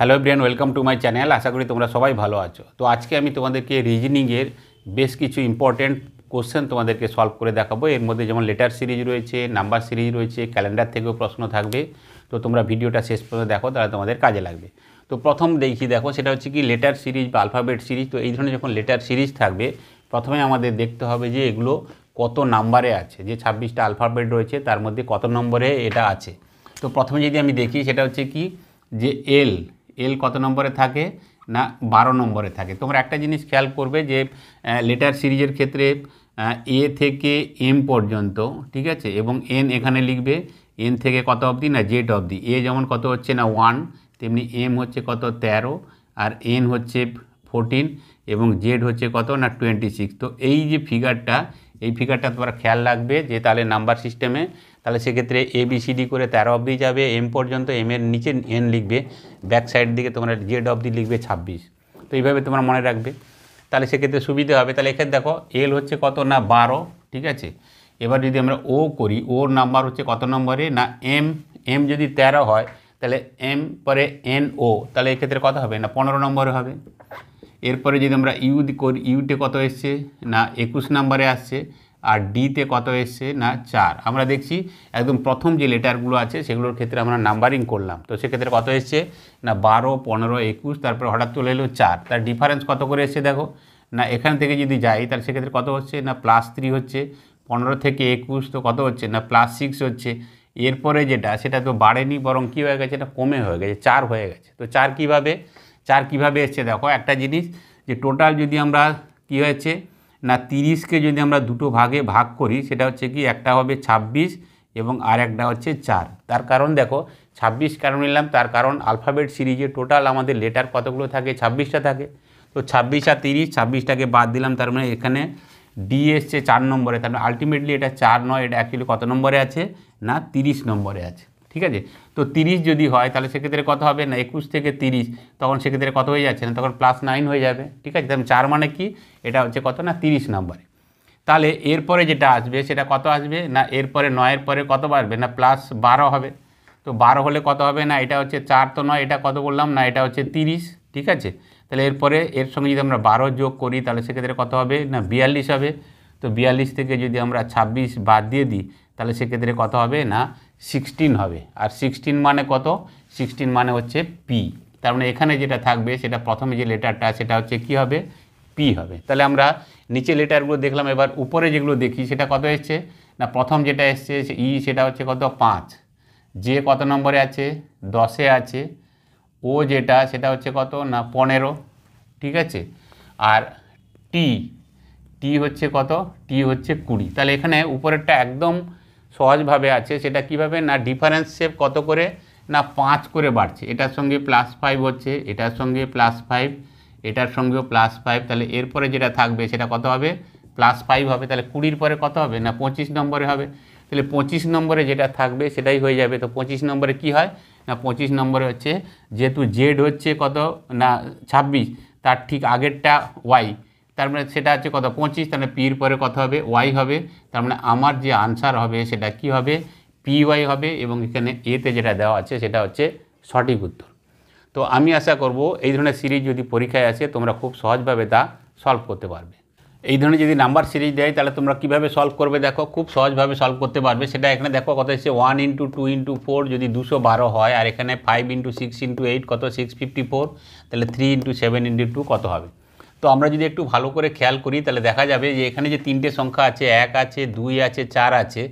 Hello everyone, welcome to my channel. আশা করি তোমরা সবাই ভালো আছো। তো আজকে আমি তোমাদেরকে রিজনিংয়ের বেশ কিছু ইম্পর্টেন্ট কোশ্চেন তোমাদেরকে সলভ করে দেখাবো। এর মধ্যে যেমন লেটার সিরিজ রয়েছে, নাম্বার সিরিজ রয়েছে, ক্যালেন্ডার থেকেও প্রশ্ন থাকবে। তো তোমরা ভিডিওটা শেষ পর্যন্ত দেখো, তাহলে তোমাদের কাজে লাগবে। তো প্রথম দেখো, সেটা হচ্ছে কি লেটার সিরিজ বা আলফাবেট সিরিজ। তো এই ধরনের যখন লেটার সিরিজ থাকবে, প্রথমে আমাদের দেখতে হবে যে এগুলো কত নাম্বারে আছে। যে 26টা আলফাবেট রয়েছে তার মধ্যে কত নম্বরে এটা আছে। তো প্রথমে যদি আমি দেখি, সেটা হচ্ছে কি যে এল কত নম্বরে থাকে না 12 নম্বরে থাকে। তোমরা একটা জিনিস খেয়াল করবে যে লেটার সিরিজের ক্ষেত্রে এ থেকে এম পর্যন্ত, ঠিক আছে, এবং এন এখানে লিখবে। এন থেকে কত অবধি না জেড অবধি। এ যেমন কত হচ্ছে না 1, তেমনি এম হচ্ছে কত 13, আর এন হচ্ছে 14, এবং জেড হচ্ছে কত না 26। তো এই যে ফিগারটা তোমরা খেয়াল রাখবে যে তাহলে নাম্বার সিস্টেমে, তাহলে সেক্ষেত্রে ABCD করে 13 অবধি যাবে এম পর্যন্ত, এম এর নিচে এন লিখবে, ব্যাক সাইড দিকে তোমরা জেড অবধি লিখবে 26। তো এইভাবে তোমরা মনে রাখবে, তাহলে সেক্ষেত্রে সুবিধা হবে। তাহলে এখানে দেখো এল হচ্ছে কত না 12, ঠিক আছে। এবার যদি আমরা ও করি, ওর নাম্বার হচ্ছে কত নম্বরে না এম যদি 13 হয়, তাহলে এম পরে NO, তাহলে এক্ষেত্রে কত হবে না 15 নম্বরে হবে। এরপরে যদি আমরা করি, ইউতে কত এসছে না 21 নম্বরে আসছে, আর ডিতে কত এসছে না 4। আমরা দেখছি একদম প্রথম যে লেটারগুলো আছে সেগুলোর ক্ষেত্রে আমরা নাম্বারিং করলাম। তো সেক্ষেত্রে কত এসছে না 12, 15, 21, তারপরে হঠাৎ চলে এলো 4। তার ডিফারেন্স কত করে এসছে দেখো না। এখান থেকে যদি যাই তাহলে সেক্ষেত্রে কত হচ্ছে না +3 হচ্ছে। 15 থেকে 21 তো কত হচ্ছে না +6 হচ্ছে। এরপরে যেটা সেটা তো বাড়েনি, বরং কী হয়ে গেছে, এটা কমে হয়ে গেছে, 4 হয়ে গেছে। তো 4 কীভাবে এসছে দেখো, একটা জিনিস যে টোটাল যদি আমরা কী হয়েছে না 30কে যদি আমরা দুটো ভাগে ভাগ করি, সেটা হচ্ছে কি একটা হবে 26 এবং আর একটা হচ্ছে 4। তার কারণ দেখো 26 কারণ নিলাম, তার কারণ আলফাবেট সিরিজে টোটাল আমাদের লেটার কতগুলো থাকে, 26টা থাকে। তো 26 আর 30, 26টাকে বাদ দিলাম, তার মানে এখানে ডি এসছে 4 নম্বরে। তার মানে আলটিমেটলি এটা 4 নয়, এটা অ্যাকচুয়ালি কত নম্বরে আছে না 30 নম্বরে আছে, ঠিক আছে। তো 30 যদি হয় তাহলে সেক্ষেত্রে কত হবে না 21 থেকে 30, তখন সেক্ষেত্রে কত হয়ে যাচ্ছে না, তখন +9 হয়ে যাবে, ঠিক আছে। তাহলে 4 মানে কি, এটা হচ্ছে কত না 30 নম্বরে। তাহলে এরপরে যেটা আসবে সেটা কত আসবে না, এরপরে 9-এর পরে কত বাড়বে না +12 হবে। তো 12 হলে কত হবে না, এটা হচ্ছে 4 তো নয়, এটা কত বললাম না, এটা হচ্ছে 30, ঠিক আছে। তাহলে এরপরে এর সঙ্গে যদি আমরা 12 যোগ করি তাহলে সেক্ষেত্রে কত হবে না 42 হবে। তো 42 থেকে যদি আমরা 26 বাদ দিয়ে দিই তাহলে সেক্ষেত্রে কত হবে না 16 হবে। আর 16 মানে কত, 16 মানে হচ্ছে পি। তার মানে এখানে যেটা থাকবে সেটা প্রথমে যে লেটারটা সেটা হচ্ছে কি হবে, পি হবে। তাহলে আমরা নিচে লেটারগুলো দেখলাম, এবার উপরে যেগুলো দেখি সেটা কত এসছে না, প্রথম যেটা এসছে ই সেটা হচ্ছে কত 5, যে কত নম্বরে আছে 10-এ আছে, ও যেটা সেটা হচ্ছে কত না 15, ঠিক আছে। আর টি হচ্ছে কত, টি হচ্ছে 20। তাহলে এখানে উপরেরটা একদম সহজভাবে আছে, সেটা কিভাবে না ডিফারেন্স শেপ কত করে না 5 করে বাড়ছে। এটার সঙ্গে +5 হচ্ছে, এটার সঙ্গে +5, এটার সঙ্গেও +5। তাহলে এরপরে যেটা থাকবে সেটা কত হবে +5 হবে। তাহলে 20-র পরে কত হবে না 25 নম্বরে হবে। তাহলে 25 নম্বরে যেটা থাকবে সেটাই হয়ে যাবে। তো 25 নম্বরে কি হয় না 25 নম্বরে হচ্ছে, যেহেতু জেড হচ্ছে কত না 26, তার ঠিক আগেরটা ওয়াই, তার মানে সেটা হচ্ছে কত 25, তাহলে পির পরে কত হবে ওয়াই হবে। তার মানে আমার যে আনসার হবে সেটা কি হবে PY হবে, এবং এখানে এতে যেটা দেওয়া আছে সেটা হচ্ছে সঠিক উত্তর। তো আমি আশা করব এই ধরনের সিরিজ যদি পরীক্ষায় আসে তোমরা খুব সহজভাবে তা সলভ করতে পারবে। এই ধরনের যদি নাম্বার সিরিজ দেয় তাহলে তোমরা কীভাবে সলভ করবে দেখো, খুব সহজভাবে সলভ করতে পারবে। সেটা এখানে দেখো কত এসেছে 1 × 2 × 4 যদি 212 হয়, আর এখানে 5 × 6 × 8 কত 654, তাহলে 3 × 7 × 2 কত হবে। তো আমরা যদি একটু ভালো করে খেয়াল করি তাহলে দেখা যাবে যে এখানে যে 3টে সংখ্যা আছে, 1 আছে, 2 আছে, 4 আছে,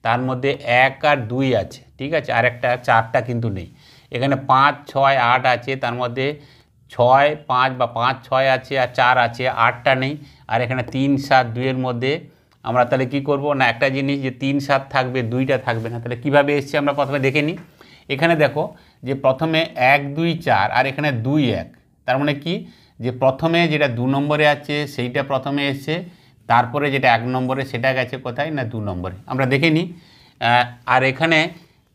তার মধ্যে 1 আর 2 আছে, ঠিক আছে, আর একটা 4টা কিন্তু নেই। এখানে 5, 6, 8 আছে, তার মধ্যে 6, 5 বা 5, 6 আছে, আর 4 আছে, 8টা নেই। আর এখানে 3, 7, 2-এর মধ্যে আমরা তাহলে কি করব না, একটা জিনিস যে 3, 7 থাকবে, 2টা থাকবে না। তাহলে কীভাবে এসছে আমরা প্রথমে দেখে নিই। এখানে দেখো যে প্রথমে 1, 2, 4, আর এখানে 2, 1, তার মানে কি যে প্রথমে যেটা 2 নম্বরে আছে সেইটা প্রথমে এসছে, তারপরে যেটা 1 নম্বরে সেটা গেছে কোথায় না 2 নম্বরে। আমরা দেখে নিই। আর এখানে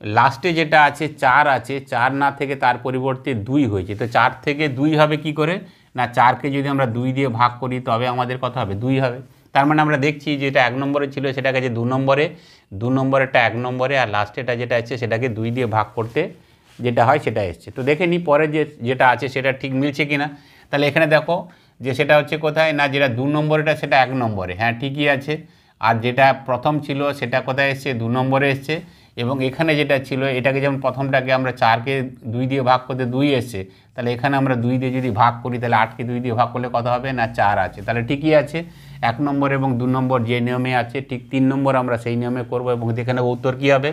লাস্টে যেটা আছে 4 আছে, 4 না থেকে তার পরিবর্তে 2 হয়েছে। তো 4 থেকে 2 হবে কি করে না, 4কে যদি আমরা 2 দিয়ে ভাগ করি তবে আমাদের কত হবে 2 হবে। তার মানে আমরা দেখছি যেটা 1 নম্বরে ছিল সেটা গেছে 2 নম্বরে, 2 নম্বরেরটা 1 নম্বরে, আর লাস্টেটা যেটা আছে সেটাকে 2 দিয়ে ভাগ করতে যেটা হয় সেটা এসছে। তো দেখে নিই পরে যেটা আছে সেটা ঠিক মিলছে কি না। তাহলে এখানে দেখো যে সেটা হচ্ছে কোথায় না, যেটা 2 নম্বরেটা সেটা 1 নম্বরে, হ্যাঁ ঠিকই আছে। আর যেটা প্রথম ছিল সেটা কোথায় এসছে, 2 নম্বরে এসছে। এবং এখানে যেটা ছিল এটাকে যেমন প্রথমটাকে আমরা 4কে 2 দিয়ে ভাগ করতে 2 এসছে, তাহলে এখানে আমরা 2 দিয়ে যদি ভাগ করি তাহলে 8কে 2 দিয়ে ভাগ করলে কত হবে না 4 আছে। তাহলে ঠিকই আছে, 1 নম্বর এবং 2 নম্বর যে নিয়মে আছে ঠিক 3 নম্বর আমরা সেই নিয়মে করব এবং এখানে উত্তর কী হবে।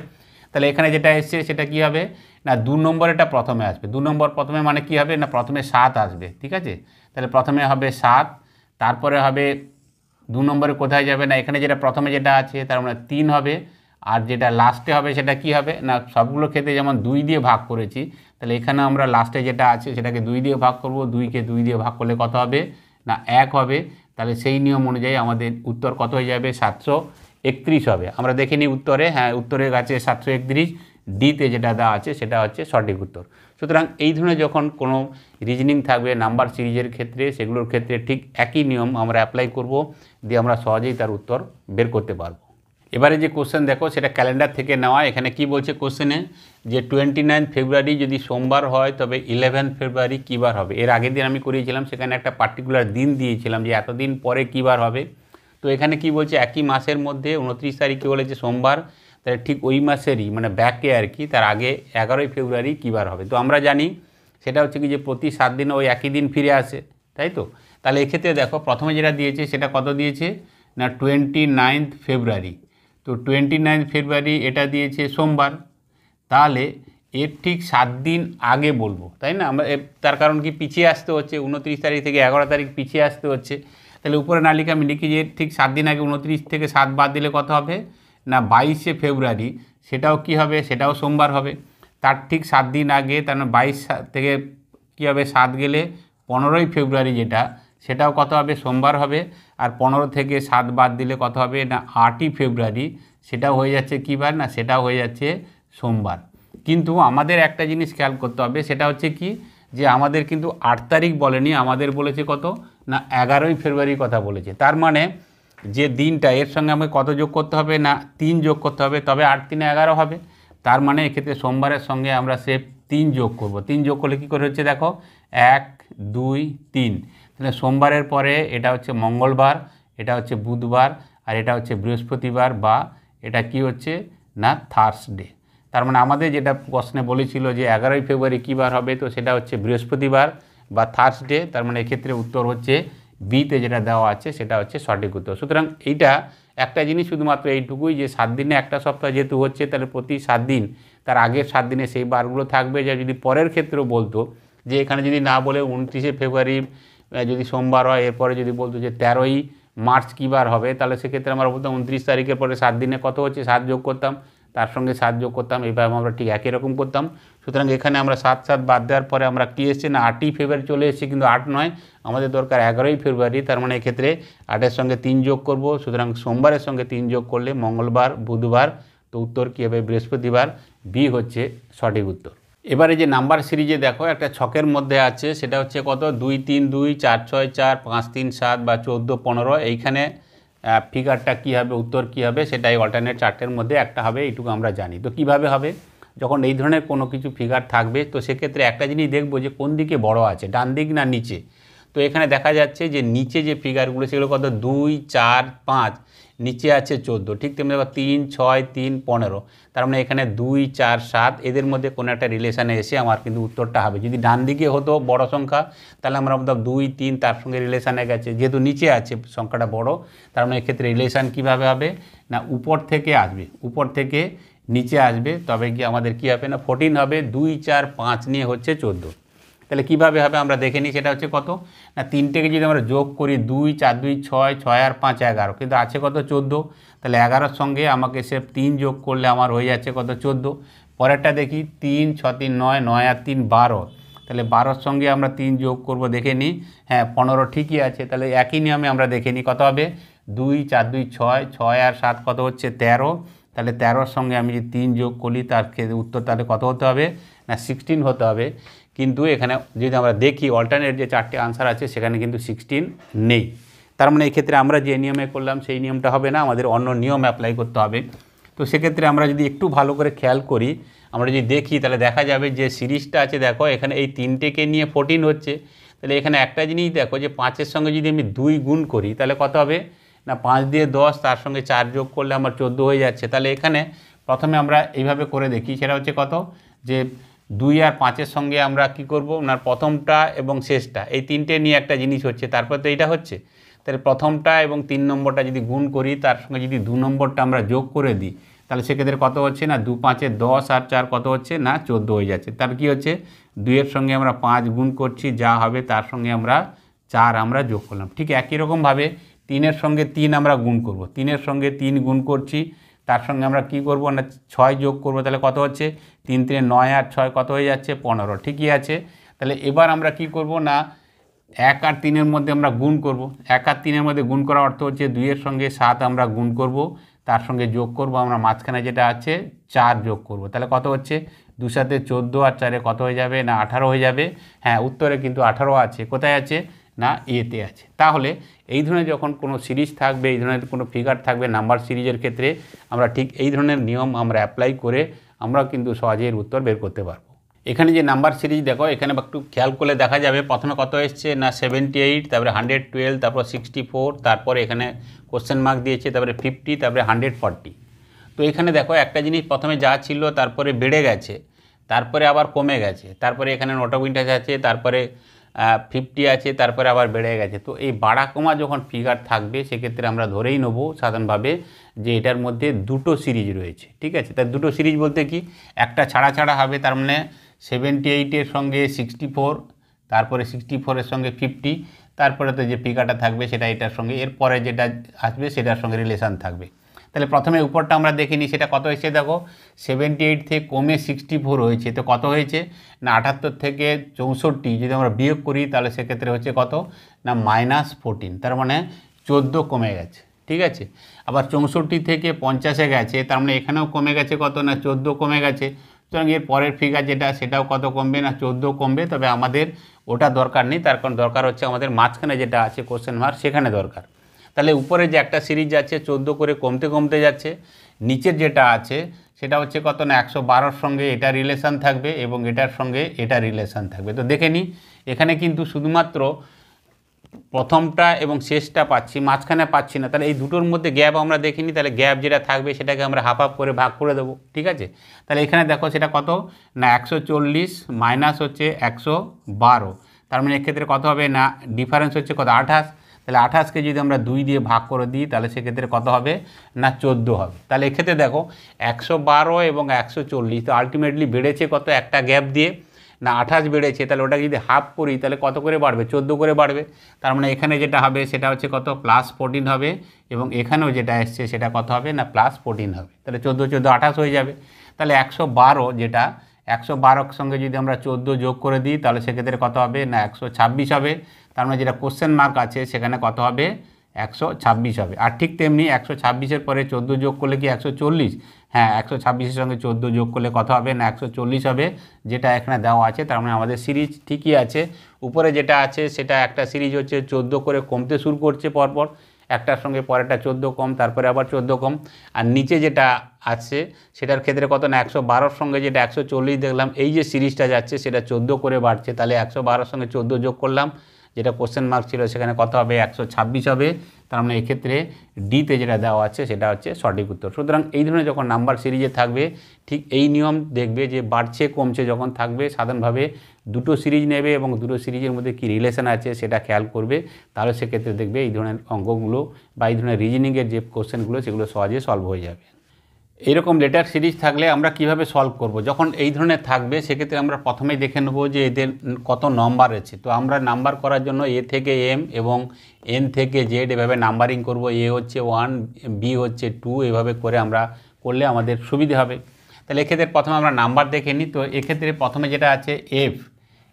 তাহলে এখানে যেটা এসছে সেটা কী হবে না 2 নম্বরেটা প্রথমে আসবে। 2 নম্বর প্রথমে মানে কী হবে না প্রথমে 7 আসবে, ঠিক আছে। তাহলে প্রথমে হবে 7, তারপরে হবে 2 নম্বরে কোথায় যাবে না এখানে যেটা প্রথমে যেটা আছে তার মানে 3 হবে। আর যেটা লাস্টে হবে সেটা কি হবে না সবগুলো ক্ষেত্রে যেমন 2 দিয়ে ভাগ করেছি, তাহলে এখানে আমরা লাস্টে যেটা আছে সেটাকে 2 দিয়ে ভাগ করব। 2কে 2 দিয়ে ভাগ করলে কত হবে না 1 হবে। তাহলে সেই নিয়ম অনুযায়ী আমাদের উত্তর কত হয়ে যাবে 731 হবে। আমরা দেখে নিই উত্তরে, হ্যাঁ উত্তরের কাছে 731, ডিতে যেটা দেওয়া আছে সেটা হচ্ছে সঠিক উত্তর। সুতরাং এই ধরনের যখন কোনো রিজনিং থাকবে নাম্বার সিরিজের ক্ষেত্রে সেগুলোর ক্ষেত্রে ঠিক একই নিয়ম আমরা অ্যাপ্লাই করব, দিয়ে আমরা সহজেই তার উত্তর বের করতে পারবো। এবারে যে কোশ্চেন দেখো সেটা ক্যালেন্ডার থেকে নেওয়া। এখানে কি বলছে কোশ্চেনে যে 29 ফেব্রুয়ারি যদি সোমবার হয় তবে 11 ফেব্রুয়ারি কী বার হবে। এর আগের দিন আমি করিয়েছিলাম, সেখানে একটা পার্টিকুলার দিন দিয়েছিলাম যে এতদিন পরে কী বার হবে। তো এখানে কি বলছে একই মাসের মধ্যে 29 তারিখে বলেছে সোমবার, তাহলে ঠিক ওই মাসেরই মানে ব্যাকে আর কি তার আগে 11ই ফেব্রুয়ারি কী বার হবে। তো আমরা জানি সেটা হচ্ছে কি যে প্রতি 7 দিনে ওই একই দিন ফিরে আসে, তাই তো। তাহলে এক্ষেত্রে দেখো প্রথমে যেটা দিয়েছে সেটা কত দিয়েছে না 29 ফেব্রুয়ারি। তো 29 ফেব্রুয়ারি এটা দিয়েছে সোমবার, তাহলে এর ঠিক 7 দিন আগে বলবো, তাই না। আমরা তার কারণ কি পিছিয়ে আসতে হচ্ছে, 29 তারিখ থেকে 11 তারিখ পিছিয়ে আসতে হচ্ছে। তাহলে উপরে না লিখে আমি লিখি যে ঠিক 7 দিন আগে 29 থেকে 7 বাদ দিলে কত হবে না 22শে ফেব্রুয়ারি, সেটাও কি হবে সেটাও সোমবার হবে। তার ঠিক 7 দিন আগে তার মানে 22 থেকে কী হবে 7 গেলে 15ই ফেব্রুয়ারি যেটা সেটাও কত হবে সোমবার হবে। আর 15 থেকে 7 বাদ দিলে কত হবে না 8ই ফেব্রুয়ারি, সেটাও হয়ে যাচ্ছে কী বার না সেটাও হয়ে যাচ্ছে সোমবার। কিন্তু আমাদের একটা জিনিস খেয়াল করতে হবে, সেটা হচ্ছে কি যে আমাদের কিন্তু 8 তারিখ বলেনি, আমাদের বলেছে কত না 11ই ফেব্রুয়ারির কথা বলেছে। তার মানে যে দিনটা এর সঙ্গে আমাকে কত যোগ করতে হবে না 3 যোগ করতে হবে, তবে 8 3 11 হবে। তার মানে এক্ষেত্রে সোমবারের সঙ্গে আমরা সে 3 যোগ করব। 3 যোগ করলে কী করে হচ্ছে দেখো 1 2 3, তাহলে সোমবারের পরে এটা হচ্ছে মঙ্গলবার, এটা হচ্ছে বুধবার, আর এটা হচ্ছে বৃহস্পতিবার, বা এটা কি হচ্ছে না থার্সডে। তার মানে আমাদের যেটা প্রশ্নে বলেছিল যে 11ই ফেব্রুয়ারি কী বার হবে, তো সেটা হচ্ছে বৃহস্পতিবার বা থার্সডে। তার মানে এক্ষেত্রে উত্তর হচ্ছে বিতে যেটা দেওয়া আছে সেটা হচ্ছে সঠিক উত্তর। সুতরাং এইটা একটা জিনিস শুধুমাত্র এইটুকুই যে 7 দিনে একটা সপ্তাহ যেহেতু হচ্ছে, তাহলে প্রতি 7 দিন তার আগের 7 দিনে সেই বারগুলো থাকবে। যা যদি পরের ক্ষেত্রেও বলতো যে এখানে যদি না বলে 29শে ফেব্রুয়ারি যদি সোমবার হয়, এরপরে যদি বলতো যে 13ই মার্চ কী বার হবে, তাহলে সেক্ষেত্রে আমরা বলতাম 29 তারিখের পরে 7 দিনে কত হচ্ছে 7 যোগ করতাম, তার সঙ্গে 7 যোগ করতাম, এইভাবে আমরা ঠিক একই রকম করতাম। সুতরাং এখানে আমরা 7 7 বাদ দেওয়ার পরে আমরা কী এসছে না 8ই ফেব্রুয়ারি চলে এসেছি, কিন্তু 8 নয়, আমাদের দরকার 11ই ফেব্রুয়ারি। তার মানে এক্ষেত্রে 8-এর সঙ্গে 3 যোগ করব। সুতরাং সোমবারের সঙ্গে 3 যোগ করলে মঙ্গলবার বুধবার, তো উত্তর কী হবে বৃহস্পতিবার, বি হচ্ছে সঠিক উত্তর। এবারে যে নাম্বার সিরিজে দেখো একটা ছকের মধ্যে আছে, সেটা হচ্ছে কত 2 3 2 4 6 4 5 3 7 বা 14 15। এইখানে ফিগারটা কী হবে, উত্তর কী হবে, সেটাই অল্টারনেট চারটের মধ্যে একটা হবে, এইটুকু আমরা জানি। তো কীভাবে হবে, যখন এই ধরনের কোনো কিছু ফিগার থাকবে তো সেক্ষেত্রে একটা জিনিস দেখবো যে কোন দিকে বড় আছে, ডান দিক না নিচে। তো এখানে দেখা যাচ্ছে যে নিচে যে ফিগারগুলো সেগুলো কত 2 4 5, নিচে আছে 14, ঠিক তেমনি 3 6 3 15। তার মানে এখানে 2 4 7 এদের মধ্যে কোনো একটা রিলেশানে এসে আমার কিন্তু উত্তরটা হবে। যদি ডান দিকে হতো বড় সংখ্যা তাহলে আমরা বলতাম 2 3 তার সঙ্গে রিলেশানে গেছে, যেহেতু নিচে আছে সংখ্যাটা বড়, তার মানে এক্ষেত্রে রিলেশান কীভাবে হবে না উপর থেকে আসবে, উপর থেকে নিচে আসবে, তবে কি আমাদের কী হবে না 14 হবে। 2 4 5 নিয়ে হচ্ছে 14। তাহলে কীভাবে হবে আমরা দেখে নিই, সেটা হচ্ছে কত না 3টেকে যদি আমরা যোগ করি 2 4 2 6 6 আর 5 11, কিন্তু আছে কত 14। তাহলে 11-র সঙ্গে আমাকে সে 3 যোগ করলে আমার হয়ে যাচ্ছে কত 14। পরেরটা দেখি 3 6 3 9 9 আর 3 12, তাহলে 12-র সঙ্গে আমরা 3 যোগ করব, দেখে নিই, হ্যাঁ 15 ঠিকই আছে। তাহলে একই নিয়মে আমরা দেখে নিই কত হবে 2 4 2 6 6 আর 7 কত হচ্ছে 13। তাহলে 13-র সঙ্গে আমি যদি 3 যোগ করি তার উত্তর তাহলে কত হতে হবে না 16 হতে হবে। কিন্তু এখানে যদি আমরা দেখি অল্টারনেট যে 4টে আনসার আছে সেখানে কিন্তু 16 নেই। তার মানে এই ক্ষেত্রে আমরা যে নিয়মে করলাম সেই নিয়মটা হবে না, আমাদের অন্য নিয়ম অ্যাপ্লাই করতে হবে। তো সেক্ষেত্রে আমরা যদি একটু ভালো করে খেয়াল করি, আমরা যদি দেখি তাহলে দেখা যাবে যে সিরিজটা আছে, দেখো এখানে এই 3টেকে নিয়ে 14 হচ্ছে। তাহলে এখানে একটা জিনিস দেখো যে 5-এর সঙ্গে যদি আমি 2 গুণ করি তাহলে কত হবে না 5 দিয়ে 10, তার সঙ্গে 4 যোগ করলে আমার 14 হয়ে যাচ্ছে। তাহলে এখানে প্রথমে আমরা এইভাবে করে দেখি, সেটা হচ্ছে কত যে 2 আর 5-এর সঙ্গে আমরা কি করব না প্রথমটা এবং শেষটা এই 3টে নিয়ে একটা জিনিস হচ্ছে, তারপর তো এইটা হচ্ছে। তাহলে প্রথমটা এবং 3 নম্বরটা যদি গুণ করি, তার সঙ্গে যদি 2 নম্বরটা আমরা যোগ করে দিই, তাহলে সেক্ষেত্রে কত হচ্ছে না 2 5 10 আর 4 কত হচ্ছে না 14 হয়ে যাচ্ছে। তার কি হচ্ছে 2-এর সঙ্গে আমরা 5 গুণ করছি, যা হবে তার সঙ্গে আমরা 4 আমরা যোগ করলাম। ঠিক একই রকমভাবে 3-এর সঙ্গে 3 আমরা গুণ করব, 3-এর সঙ্গে 3 গুণ করছি, তার সঙ্গে আমরা কি করব না 6 যোগ করব, তাহলে কত হচ্ছে 3 3 9 আর 6 কত হয়ে যাচ্ছে 15। ঠিকই আছে। তাহলে এবার আমরা কি করব না 1 আর 3-এর মধ্যে আমরা গুণ করব। 1 আর 3-এর মধ্যে গুণ করার অর্থ হচ্ছে 2-এর সঙ্গে 7 আমরা গুণ করব, তার সঙ্গে যোগ করব আমরা মাঝখানে যেটা আছে 4 যোগ করব। তাহলে কত হচ্ছে 2 সাথে 14 আর 4-এ কত হয়ে যাবে না 18 হয়ে যাবে। হ্যাঁ, উত্তরে কিন্তু 18 আছে। কোথায় আছে না এতে আছে। তাহলে এই ধরনের যখন কোনো সিরিজ থাকবে, এই ধরনের কোনো ফিগার থাকবে নাম্বার সিরিজের ক্ষেত্রে, আমরা ঠিক এই ধরনের নিয়ম আমরা অ্যাপ্লাই করে আমরা কিন্তু সহজে এর উত্তর বের করতে পারবো। এখানে যে নাম্বার সিরিজ দেখো, এখানে একটু খেয়াল করলে দেখা যাবে প্রথমে কত এসছে না 78, তারপরে 112, তারপর 64, তারপরে এখানে কোশ্চেন মার্ক দিয়েছে, তারপরে 50, তারপরে 140। তো এখানে দেখো একটা জিনিস প্রথমে যা ছিল তারপরে বেড়ে গেছে, তারপরে আবার কমে গেছে, তারপরে এখানে 9টা উইন্টাস আছে, তারপরে 50 আছে, তারপরে আবার বেড়ে গেছে। তো এই বাড়া কমা যখন ফিগার থাকবে সেক্ষেত্রে আমরা ধরেই নেব সাধারণভাবে যে এটার মধ্যে দুটো সিরিজ রয়েছে। ঠিক আছে, তার দুটো সিরিজ বলতে কি একটা ছাড়া ছাড়া হবে, তার মানে 78-এর সঙ্গে 64, তারপরে 64-এর সঙ্গে 50, তারপরে তো যে ফিগারটা থাকবে সেটা এটার সঙ্গে, এরপরে যেটা আসবে সেটার সঙ্গে রিলেশান থাকবে। তাহলে প্রথমে উপরটা আমরা দেখে নিই, সেটা কত হয়েছে দেখো 78 থেকে কমে 64 হয়েছে। তো কত হয়েছে না 78 থেকে 64 যদি আমরা বিয়োগ করি তাহলে সেক্ষেত্রে হচ্ছে কত না -14, তার মানে 14 কমে গেছে। ঠিক আছে, আবার 64 থেকে 50-এ গেছে, তার মানে এখানেও কমে গেছে কত না 14 কমে গেছে। সুতরাং এর পরের ফিগার যেটা সেটাও কত কমবে না 14 কমবে। তবে আমাদের ওটা দরকার নেই, তার কারণ দরকার হচ্ছে আমাদের মাঝখানে যেটা আছে কোশ্চেন মার্ক সেখানে দরকার। তাহলে উপরে যে একটা সিরিজ যাচ্ছে 14 করে কমতে কমতে যাচ্ছে, নিচের যেটা আছে সেটা হচ্ছে কত না 112-র সঙ্গে এটা রিলেশান থাকবে এবং এটার সঙ্গে এটা রিলেশান থাকবে। তো দেখে নিই, এখানে কিন্তু শুধুমাত্র প্রথমটা এবং শেষটা পাচ্ছি, মাঝখানে পাচ্ছি না। তাহলে এই দুটোর মধ্যে গ্যাপ আমরা দেখিনি, তাহলে গ্যাপ যেটা থাকবে সেটাকে আমরা হাফ হাফ করে ভাগ করে দেবো। ঠিক আছে, তাহলে এখানে দেখো সেটা কত না 140 মাইনাস হচ্ছে 112, তার মানে এক্ষেত্রে কত হবে না ডিফারেন্স হচ্ছে কত 28। তাহলে 28কে যদি আমরা 2 দিয়ে ভাগ করে দিই তাহলে সেক্ষেত্রে কত হবে না 14 হবে। তাহলে এক্ষেত্রে দেখো 112 এবং 140 তো আলটিমেটলি বেড়েছে কত একটা গ্যাপ দিয়ে না 28 বেড়েছে, তাহলে ওটা যদি হাফ করি তাহলে কত করে বাড়বে 14 করে বাড়বে। তার মানে এখানে যেটা হবে সেটা হচ্ছে কত +14 হবে এবং এখানেও যেটা এসছে সেটা কত হবে না +14 হবে। তাহলে 14 14 28 হয়ে যাবে। তাহলে 112 যেটা 112-র সঙ্গে যদি আমরা 14 যোগ করে দিই তাহলে সেক্ষেত্রে কত হবে না 126 হবে। তার মানে যেটা কোশ্চেন মার্ক আছে সেখানে কত হবে 126 হবে। আর ঠিক তেমনি 126-এর পরে 14 যোগ করলে কি 140, হ্যাঁ 126-এর সঙ্গে 14 যোগ করলে কত হবে না 140 হবে, যেটা এখানে দেওয়া আছে। তার মানে আমাদের সিরিজ ঠিকই আছে। উপরে যেটা আছে সেটা একটা সিরিজ হচ্ছে 14 করে কমতে শুরু করছে পরপর, একটার সঙ্গে পরেরটা 14 কম, তারপরে আবার 14 কম। আর নিচে যেটা আছে সেটার ক্ষেত্রে কত না 112-র সঙ্গে যেটা 140 দেখলাম, এই যে সিরিজটা যাচ্ছে সেটা 14 করে বাড়ছে। তাহলে 112-র সঙ্গে 14 যোগ করলাম, যেটা কোশ্চেন মার্ক ছিল সেখানে কত হবে 126 হবে। তার মানে এক্ষেত্রে ডিতে যেটা দেওয়া আছে সেটা হচ্ছে সঠিক উত্তর। সুতরাং এই ধরনের যখন নাম্বার সিরিজে থাকবে ঠিক এই নিয়ম দেখবে যে বাড়ছে কমছে যখন থাকবে সাধারণভাবে দুটো সিরিজ নেবে এবং দুটো সিরিজের মধ্যে কী রিলেশন আছে সেটা খেয়াল করবে, তাহলে সেক্ষেত্রে দেখবে এই ধরনের অঙ্কগুলো বা এই ধরনের রিজনিংয়ের যে কোশ্চেনগুলো সেগুলো সহজে সলভ হয়ে যাবে। এইরকম লেটার সিরিজ থাকলে আমরা কিভাবে সলভ করব, যখন এই ধরনের থাকবে সেক্ষেত্রে আমরা প্রথমেই দেখে নেব যে এদের কত নম্বর আছে। তো আমরা নাম্বার করার জন্য এ থেকে এম এবং এন থেকে জেড এভাবে নাম্বারিং করব। এ হচ্ছে 1, বি হচ্ছে 2, এভাবে করে আমরা করলে আমাদের সুবিধে হবে। তাহলে এক্ষেত্রে প্রথমে আমরা নাম্বার দেখে নিই। তো এক্ষেত্রে প্রথমে যেটা আছে এফ,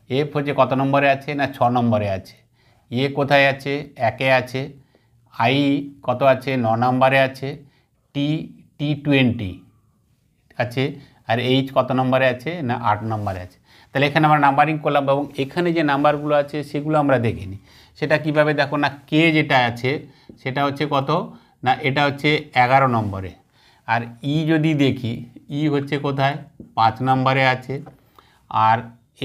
এফ হচ্ছে কত নম্বরে আছে না 6 নম্বরে আছে। এ কোথায় আছে 1-এ আছে। আই কত আছে 9 নম্বরে আছে। T20 আছে। আর এইচ কত নম্বরে আছে না 8 নম্বরে আছে। তাহলে এখানে আমরা নাম্বারিং করলাম এবং এখানে যে নাম্বারগুলো আছে সেগুলো আমরা দেখে নিই। সেটা কিভাবে দেখো না কে যেটা আছে সেটা হচ্ছে কত না এটা হচ্ছে 11 নম্বরে। আর ই যদি দেখি ই হচ্ছে কোথায় 5 নম্বরে আছে, আর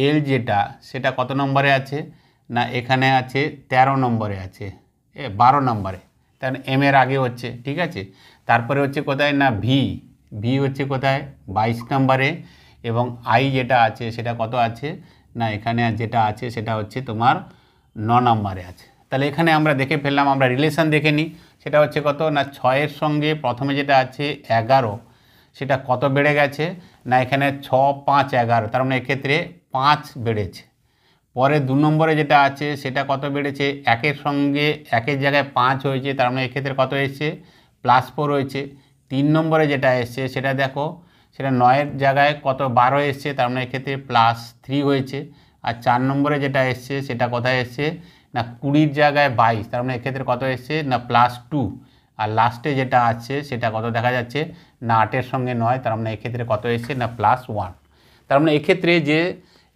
এল যেটা সেটা কত নম্বরে আছে না এখানে আছে 13 নম্বরে আছে, 12 নম্বরে, কারণ এম এর আগে হচ্ছে, ঠিক আছে। তারপরে হচ্ছে কোথায় না ভি, ভি হচ্ছে কোথায় 22 নম্বরে, এবং আই যেটা আছে সেটা কত আছে না এখানে যেটা আছে সেটা হচ্ছে তোমার 9 নম্বরে আছে। তাহলে এখানে আমরা দেখে ফেললাম, আমরা রিলেশান দেখে নিই, সেটা হচ্ছে কত না 6 সঙ্গে প্রথমে যেটা আছে 11, সেটা কত বেড়ে গেছে না এখানে 6, 5, 11, তার মানে এক্ষেত্রে 5 বেড়েছে। পরে 2 নম্বরে যেটা আছে সেটা কত বেড়েছে, 1 সঙ্গে 1 জায়গায় 5 হয়েছে, তার মানে এক্ষেত্রে কত এসছে +4 হয়েছে। 3 নম্বরে যেটা এসছে সেটা দেখো সেটা 9 জায়গায় কত 12 এসছে, তার মানে এক্ষেত্রে +3 হয়েছে। আর 4 নম্বরে যেটা এসছে সেটা কোথায় এসছে না 20 জায়গায় 22, তার মানে এক্ষেত্রে কত এসছে না +2। আর লাস্টে যেটা আছে সেটা কত দেখা যাচ্ছে না 8 সঙ্গে 9, তার মানে এক্ষেত্রে কত এসছে না +1। তার মানে এক্ষেত্রে যে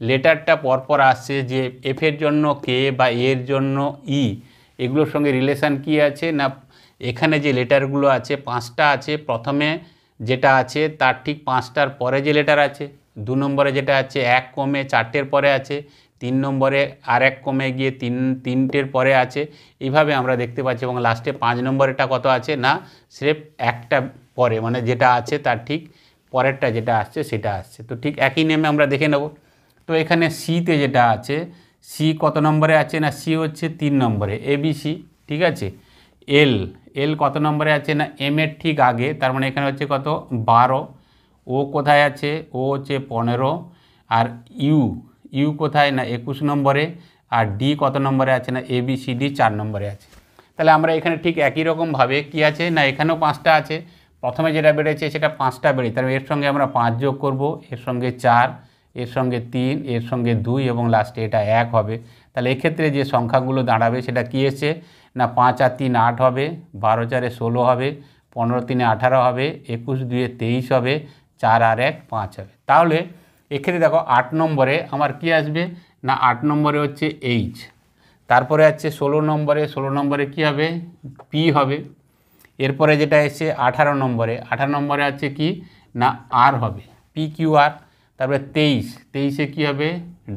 লেটারটা পরপর আসছে, যে এফের জন্য কে বা এর জন্য ই, এগুলোর সঙ্গে রিলেশান কি আছে না এখানে যে লেটারগুলো আছে 5টা আছে, প্রথমে যেটা আছে তার ঠিক 5টার পরে যে লেটার আছে, 2 নম্বরে যেটা আছে 1 কমে 4টের পরে আছে, 3 নম্বরে আর 1 কমে গিয়ে 3টের পরে আছে, এইভাবে আমরা দেখতে পাচ্ছি। এবং লাস্টে 5 নম্বরেটা কত আছে না স্রেফ একটা পরে, মানে যেটা আছে তার ঠিক পরেরটা যেটা আসছে সেটা আসছে। তো ঠিক একই নেমে আমরা দেখে নেব। তো এখানে সিতে যেটা আছে, সি কত নম্বরে আছে না সি হচ্ছে 3 নম্বরে, এবিসি, ঠিক আছে। এল, এল কত নম্বরে আছে না এম এর ঠিক আগে, তার মানে এখানে হচ্ছে কত 12। ও কোথায় আছে, ও হচ্ছে 15। আর ইউ, ইউ কোথায় না 21 নম্বরে। আর ডি কত নম্বরে আছে না এবিসিডি 4 নম্বরে আছে। তাহলে আমরা এখানে ঠিক একই রকমভাবে কি আছে না এখানেও 5টা আছে, প্রথমে যেটা বেড়েছে সেটা 5টা বেড়ে, তাহলে এর সঙ্গে আমরা 5 যোগ করব, এর সঙ্গে 4, এর সঙ্গে 3, এর সঙ্গে 2 এবং লাস্টে এটা 1 হবে। তাহলে এক্ষেত্রে যে সংখ্যাগুলো দাঁড়াবে সেটা কী এসছে না 5 আর 3 8 হবে, 12 4 16 হবে, 15 3 18 হবে, 21 2 23 হবে, 4 আর 1 5 হবে। তাহলে এক্ষেত্রে দেখো 8 নম্বরে আমার কি আসবে না 8 নম্বরে হচ্ছে এইচ, তারপরে আছে 16 নম্বরে, 16 নম্বরে কী হবে পি হবে। এরপরে যেটা এসে 18 নম্বরে, 18 নম্বরে আছে কি না আর হবে, পি কিউ আর। তারপরে 23, 23-এ কী হবে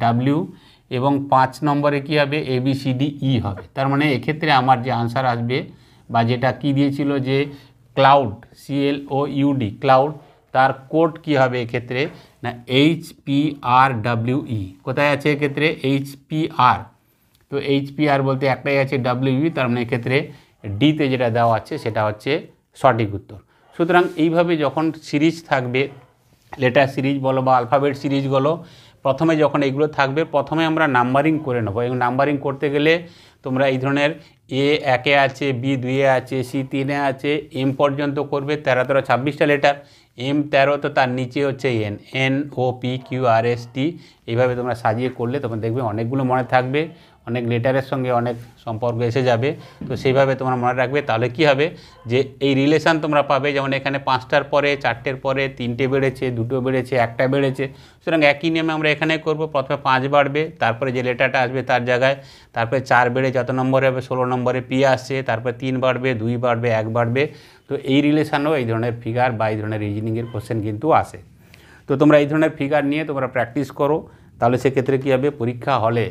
ডাব্লিউ, এবং 5 নম্বরে কী হবে এবিসিডি ই হবে। তার মানে এক্ষেত্রে আমার যে আনসার আসবে বা যেটা কি দিয়েছিল যে ক্লাউড, CLOUD ক্লাউড, তার কোড কি হবে এক্ষেত্রে না HPRWE। কোথায় আছে এক্ষেত্রে HPR, তো HPR বলতে একটাই আছে WE, তার মানে এক্ষেত্রে ডিতে যেটা দেওয়া আছে সেটা হচ্ছে সঠিক উত্তর। সুতরাং এইভাবে যখন সিরিজ থাকবে, লেটার সিরিজ বলো বা আলফাবেট সিরিজ বলো, প্রথমে যখন এগুলো থাকবে প্রথমে আমরা নাম্বারিং করে নেবো। এবং নাম্বারিং করতে গেলে তোমরা এই ধরনের এ 1-এ আছে, বি 2-এ আছে, সি 3-এ আছে, এম পর্যন্ত করবে, 13 13 26টা লেটার, এম 13 তো তার নিচে হচ্ছে এন, NOPQRST, এইভাবে তোমরা সাজিয়ে করলে তোমরা দেখবে অনেকগুলো মনে থাকবে, অনেক লেটারের সঙ্গে অনেক সম্পর্ক এসে যাবে। তো সেইভাবে তোমরা মনে রাখবে, তাহলে কি হবে যে এই রিলেশান তোমরা পাবে, যেমন এখানে 5টার পরে 4টের পরে 3টে বেড়েছে, 2টো বেড়েছে, 1টা বেড়েছে। সুতরাং একই নেমে আমরা এখানে করব, প্রথমে 5 বাড়বে, তারপরে যে লেটারটা আসবে তার জায়গায়, তারপরে 4 বেড়ে যত নম্বরে হবে 16 নম্বরে পি আসছে, তারপরে 3 বাড়বে, 2 বাড়বে, 1 বাড়বে। তো এই রিলেশানও এই ধরনের ফিগার বা এই ধরনের রিজনিংয়ের কোশ্চেন কিন্তু আসে। তো তোমরা এই ধরনের ফিগার নিয়ে তোমরা প্র্যাকটিস করো, তাহলে সেক্ষেত্রে কী হবে পরীক্ষা হলে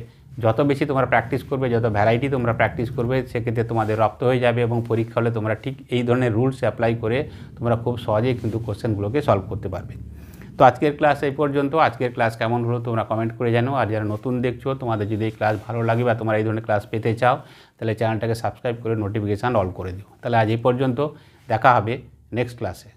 যত বেশি তোমরা প্র্যাকটিস করবে, যত ভ্যারাইটি তোমরা প্র্যাকটিস করবে, সেক্ষেত্রে তোমাদের রপ্ত হয়ে যাবে এবং পরীক্ষা হলে তোমরা ঠিক এই ধরনের রুলস অ্যাপ্লাই করে তোমরা খুব সহজেই কিন্তু কোশ্চেনগুলোকে সলভ করতে পারবে। তো আজকের ক্লাস এই পর্যন্ত। আজকের ক্লাস কেমন হলো তোমরা কমেন্ট করে জানো। আর যারা নতুন দেখছো, তোমাদের যদি এই ক্লাস ভালো লাগে বা তোমরা এই ধরনের ক্লাস পেতে চাও, তাহলে চ্যানেলটাকে সাবস্ক্রাইব করে নোটিফিকেশান অল করে দিও। তাহলে আজ এই পর্যন্ত, দেখা হবে নেক্সট ক্লাসে।